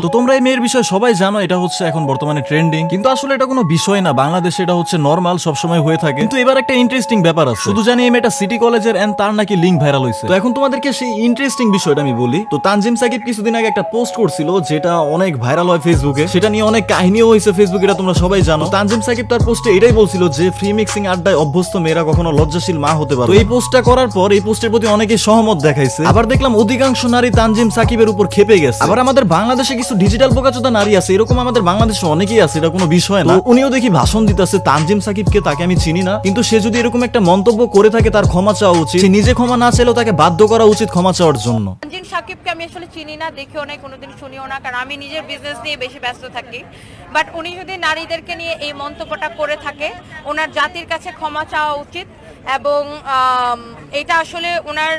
তো তোমরা এই মেয়ের বিষয়ে সবাই জানো, এটা হচ্ছে এখন বর্তমানে ট্রেন্ডিং, কিন্তু আসলে এটা কোনো বিষয় না, বাংলাদেশে এটা হচ্ছে নর্মাল, সবসময় হয়ে থাকে। কিন্তু এবার একটা ইন্টারেস্টিং ব্যাপার আছে, শুধু জানি এই মেয়েটা সিটি কলেজের এন্ড তার নাকি লিঙ্ক ভাইরাল হয়েছে। তো এখন তোমাদেরকে সেই ইন্টারেস্টিং বিষয়টা আমি বলি। তো তানজিম সাকিব কিছুদিন আগে একটা পোস্ট করছিল যেটা অনেক ভাইরাল হয় ফেসবুকে, সেটা নিয়ে অনেক কাহিনীও হয়েছে ফেসবুকে, এটা তোমরা সবাই জানো। তানজিম সাকিব তার পোস্টে এটাই বলছিল যে ফ্রি মিক্সিং আড্ডায় অভ্যস্ত মেয়েরা কখনো লজ্জাশীল মা হতে পারে। তো এই পোস্টটা করার পর এই পোস্টের প্রতি অনেকেই সহমত দেখাইছে। আবার দেখলাম অধিকাংশ নারী তানজিম সাকিবের উপর খেপে গেছে। আবার আমাদের বাংলাদেশে কিছু ডিজিটাল বোকাচোদা নারী আছে, এরকম আমাদের বাংলাদেশে অনেকেই আছে, এটা কোনো বিষয় না। উনিও দেখি ভাষণ দিতেছে তানজিম সাকিবকে, তাকে আমি চিনি না, কিন্তু সে যদি এরকম একটা মন্তব্য করে থাকে তার ক্ষমা চাওয়া উচিত। সে নিজে ক্ষমা না চাইলেও তাকে বাধ্য করা উচিত ক্ষমা চাওয়ার জন্য। তানজিম সাকিবকে আমি আসলে চিনি না, দেখিও নাই, কোনোদিন শুনিও না, কারণ আমি নিজের বিজনেস নিয়ে বেশি ব্যস্ত থাকি। বাট উনি যদি নারীদেরকে নিয়ে এই মন্তব্যটা করে থাকে, ওনার জাতির কাছে ক্ষমা চাওয়া উচিত। এবং এটা আসলে ওনার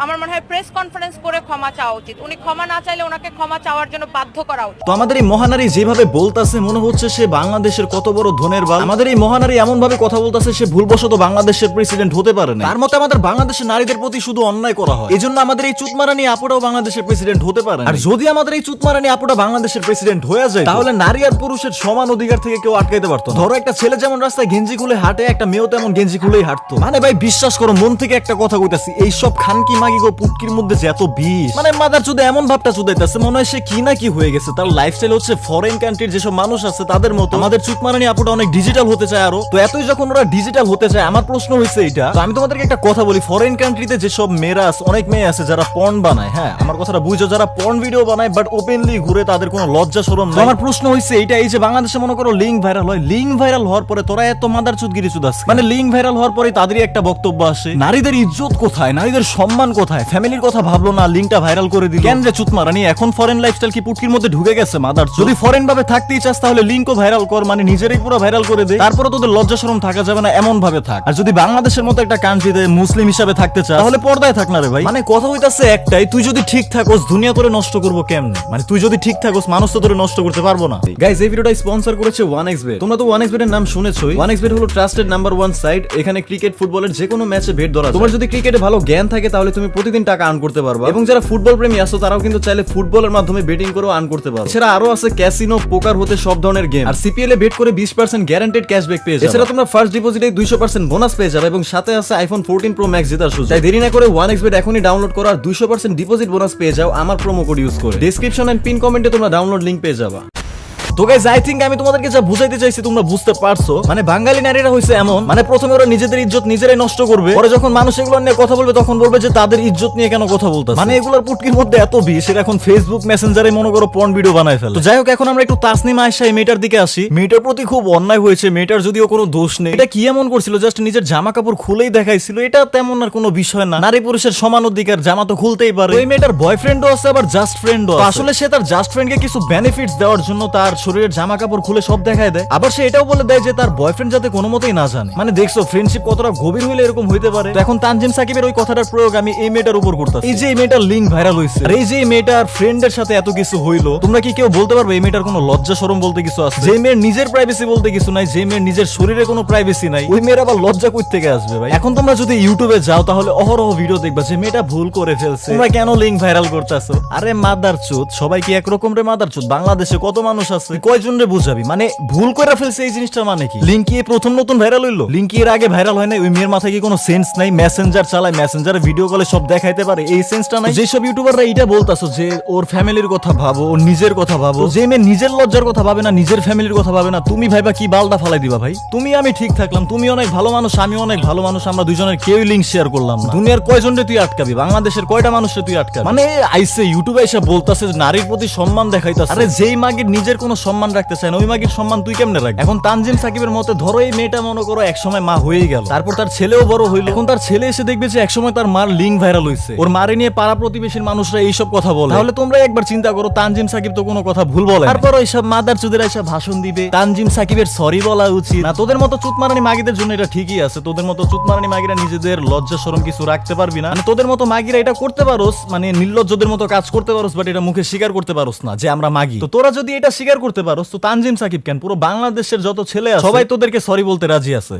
আমার মনে হয় প্রেস কনফারেন্স করে ক্ষমা চাওয়া উচিত। উনি ক্ষমা না চাইলে ওনাকে ক্ষমা চাওয়ার জন্য বাধ্য করা উচিত। তো আমাদের এই মহানারী যেভাবে বলতাছে মনে হচ্ছে সে বাংলাদেশের কত বড় ধনের বাল। আমাদের এই মহানারী এমন ভাবে কথা বলতাছে সে ভুলবশত বাংলাদেশের প্রেসিডেন্ট হতে পারে না। তার মতে আমাদের বাংলাদেশের নারীদের প্রতি শুধু অন্যায় করা হয়, এজন্য আমাদের এই চুতমারানি আপুটাও বাংলাদেশের প্রেসিডেন্ট হতে পারে। আর যদি আমাদের এই চুতমারানি আপুটা বাংলাদেশের প্রেসিডেন্ট হয়ে যায়, তাহলে নারী আর পুরুষের সমান অধিকার থেকে কেউ আটকাইতে পারতো না। ধরো একটা ছেলে যেমন রাস্তায় গেঞ্জি খুলে হাঁটে, একটা মেয়েও তেমন গেঞ্জি খুলেই হাঁটতো। মানে ভাই বিশ্বাস করো, মন থেকে একটা কথা কইতাছি, এইসব খানকি মাগি গো পুটকির মধ্যে যে এত বিষ, মানে মাদার চুদে এমন ভাবটা চুদাইতেছে মনে হয় সে কি না কি হয়ে গেছে। তার লাইফস্টাইল হচ্ছে ফরেন কান্ট্রির যেসব মানুষ আছে তাদের মতো। আমাদের চুতমারানি আপুটা অনেক ডিজিটাল হতে চায় আরো। তো এতই যখন ওরা ডিজিটাল হতে চায়, আমার প্রশ্ন হয়েছে এটা, তো আমি তোমাদেরকে একটা কথা বলি, ফরেন কান্ট্রিতে যেসব মেয়েরা আছে, অনেক মেয়ে আছে যারা পর্ন বানায়, হ্যাঁ আমার কথাটা বুঝো, যারা পর্ন ভিডিও বানায় বাট ওপেনলি ঘুরে, তাদের কোনো লজ্জা শরম নাই। আমার প্রশ্ন হয়েছে এইটা, এই যে বাংলাদেশে মনে করো লিঙ্ক ভাইরাল হয়, লিঙ্ক ভাইরাল হওয়ার পরে তোরা এত মাদার চুদগিরি চুদাস, মানে লিঙ্ক ভাইরাল হওয়ার পরে তাদেরই একটা বক্তব্য আসে, নারীদের ইজ্জত কোথায়, নারীদের সম্মান কোথায়, ফ্যামিলির কথা ভাবলো না, লিঙ্কটা ভাইরাল করে দিল। কেন রে চুতমারানি, এখন ফরেন লাইফস্টাইল কি পুটকির মধ্যে ঢুকে গেছে মাদার? যদি ফরেন ভাবে থাকতেই চাস তাহলে লিঙ্কও ভাইরাল কর, মানে নিজেরই পুরো ভাইরাল করে দে, তারপরে তোদের লজ্জা শরম থাকা যাবে না, এমন ভাবে থাক। আর যদি বাংলাদেশের মতো একটা কান্ট্রিতে মুসলিম হিসাবে থাকতে চাস তাহলে পর্দায় থাক না রে ভাই। মানে কথা হইতাছে একটাই, তুই যদি ঠিক থাকোস দুনিয়া তোরে নষ্ট করবো কেমনে? মানে তুই যদি ঠিক থাকোস মানুষ তো তোরে নষ্ট করতে পারবো না। গাইস এই ভিডিওটা স্পন্সর করেছে 1xBet। তোমরা তো 1xBet এর নাম শুনেছোই। 1xBet হলো ট্রাস্টেড নাম্বার 1 সাইট। এখানে ক্রিকেট ফুটবলের যে কোনো ম্যাচে বেট ধরা যায়। তোমার যদি ক্রিকেটে ভালো জ্ঞান থাকে তাহলে তুমি প্রতিদিন টাকা আর্ন করতে পারবা, এবং যারা ফুটবল প্রেমী আছো তারাও কিন্তু চাইলে ফুটবলের মাধ্যমে বেটিং করেও আর্ন করতে পারো। এছাড়া আরো আছে ক্যাসিনো, পোকার হতে সব ধরনের গেম। আর সিপিএল এ বেট করে 20% গ্যারান্টেড ক্যাশব্যাক পেয়ে যাবে। এছাড়া তোমরা ফার্স্ট ডিপোজিটে 200% বোনাস পেয়ে যাবে, এবং সাথে আছে আইফোন 14 প্রো ম্যাক্স জেতার সুযোগ। তাই দেরি না করে 1xBet এখনই ডাউনলোড করো আর 200% ডিপোজিট বোনাস পেয়ে যাও আমার প্রোমো কোড ইউজ করে। ডেসক্রিপশন এন্ড পিন কমেন্টে তোমরা ডাউনলোড লিংক পেয়ে যাবা। তো গাইস আই থিংক আমি তোমাদেরকে যা বুঝাইতে চাইছি তোমরা বুঝতে পারছো। মানে বাঙালি নারীরা হইছে এমন, মানে প্রথমে ওরা নিজেদের ইজ্জত নিজেরাই নষ্ট করবে, পরে যখন মানুষ এগুলো নিয়ে কথা বলবে তখন বলবে যে তাদের ইজ্জত নিয়ে কেন কথা বলতাছে। মানে এগুলোর পুটকির মধ্যে এত বিষ, এরা এখন ফেসবুক মেসেঞ্জারে মনে করো পর্ন ভিডিও বানায় ফেলে। তো যাই হোক, এখন আমরা একটু তাসনিমা আয়েশা এই মেয়েটার দিকে আসি। মেয়েটার প্রতি খুব অন্যায় হয়েছে, মেয়েটার যদিও কোনো দোষ নেই। এটা কি এমন করছিল, জাস্ট নিজের জামা কাপড় খুলেই দেখাইছিল, এটা তেমন আর কোনো বিষয় না। নারী পুরুষের সমান অধিকার, জামা তো খুলতেই পারে। ওই মেয়েটার বয়ফ্রেন্ডও আছে, আবার জাস্ট ফ্রেন্ডও আছে। আসলে সে তার জাস্ট ফ্রেন্ডকে কিছু বেনিফিটস দেওয়ার জন্য তার শরীরের জামা কাপড় খুলে সব দেখায় দেয়। আবার সে এটাও বলে দেয় যে তার বয়ফ্রেন্ড যাতে কোনো মতেই না জানে। মানে দেখছো ফ্রেন্ডশিপ কতটা গভীর হইলে এরকম হইতে পারে। তো এখন তানজিম সাকিবের ওই কথাটার প্রয়োগ আমি এই মেয়েটার উপর করতেছি। এই যে এই মেয়েটার লিঙ্ক ভাইরাল হইছে, আর এই যে এই মেয়েটার ফ্রেন্ডের সাথে এত কিছু হইলো, তোমরা কি কেউ বলতে পারবে এই মেয়েটার কোনো লজ্জা শরম বলতে কিছু আছে? যে মেয়ের নিজের প্রাইভেসি বলতে কিছু নাই, যে মেয়ের নিজের শরীরে কোনো প্রাইভেসি নাই, ওই মেয়ের আবার লজ্জা কই থেকে আসবে ভাই? এখন তোমরা যদি ইউটিউবে যাও তাহলে অহরহ ভিডিও দেখবা যে মেয়েটা ভুল করে ফেলছে, তোমরা কেন লিঙ্ক ভাইরাল করতেছো? আরে মাদার চুদ, সবাই কি একরকম রে মাদার চুদ? বাংলাদেশে কত মানুষ আছে, কয়জন রে বুঝাবি? মানে ভুল করে ফেলছে এই জিনিসটা মানে কি? লিঙ্কি প্রথম নতুন ভাইরাল হইলো, লিঙ্কি এর আগে ভাইরাল হয় নাই? ওই মেয়ের মাথায় কি কোনো সেন্স নাই? মেসেঞ্জার চালায়, মেসেঞ্জারে ভিডিও কলে সব দেখাইতে পারে, এই সেন্সটা নাই? যেসব ইউটিউবাররা এটা বলতাছো যে ওর ফ্যামিলির কথা ভাবো, ওর নিজের কথা ভাবো, যে মেয়ে নিজের লজ্জার কথা ভাবে না, নিজের ফ্যামিলির কথা ভাবে না, তুমি ভাইবা কি বালটা ফালাই দিবা ভাই? তুমি আমি ঠিক থাকলাম, তুমি অনেক ভালো মানুষ, আমি অনেক ভালো মানুষ, আমরা দুজনের কেউই লিঙ্ক শেয়ার করলাম না। দুনিয়ার কয়জন রে তুই আটকাবি? বাংলাদেশের কয়টা মানুষরে তুই আটকাবি? মানে আইসে ইউটিউবে এসে বলতাছে নারীর প্রতি সম্মান দেখাইতাছে। আরে যেই মাগির নিজের কোনো সম্মান রাখতে চায় না, ওই মাগির সম্মান তুই কেমনে রাখবি? এখন তানজিম সাকিবের মতে ধরো এই মেয়েটা মনে করো একসময় মা হয়ে গেল, তারপর তার ছেলেও বড় হইলো, এখন তার ছেলে এসে দেখবে যে একসময় তার মার লিঙ্ক ভাইরাল হইছে, ওর মারে নিয়ে পাড়া প্রতিবেশীর মানুষরা এইসব কথা বলে, তাহলে তোমরা একবার চিন্তা করো তানজিম সাকিব তো কোনো কথা ভুল বলে। তারপর এইসব মাদার চুদেরা এসে ভাষণ দিবে, তানজিম সাকিবের সরি বলা উচিত না। তোদের মতো চুতমারানি মাগিদের জন্য এটা ঠিকই আছে, তোদের মতো চুতমারানি মাগিরা নিজেদের লজ্জা শরম কিছু রাখতে পারবি না। মানে তোদের মতো মাগিরা এটা করতে পারোস, মানে নির্লজ্জদের মতো কাজ করতে পারোস, বাট এটা মুখে স্বীকার করতে পারোস না যে আমরা মাগি। তো তোরা যদি এটা স্বীকার করতে পারোস, তো তানজিম সাকিব কেন, পুরো বাংলাদেশের যত ছেলে আছে সবাই তোদেরকে সরি বলতে রাজি আছে।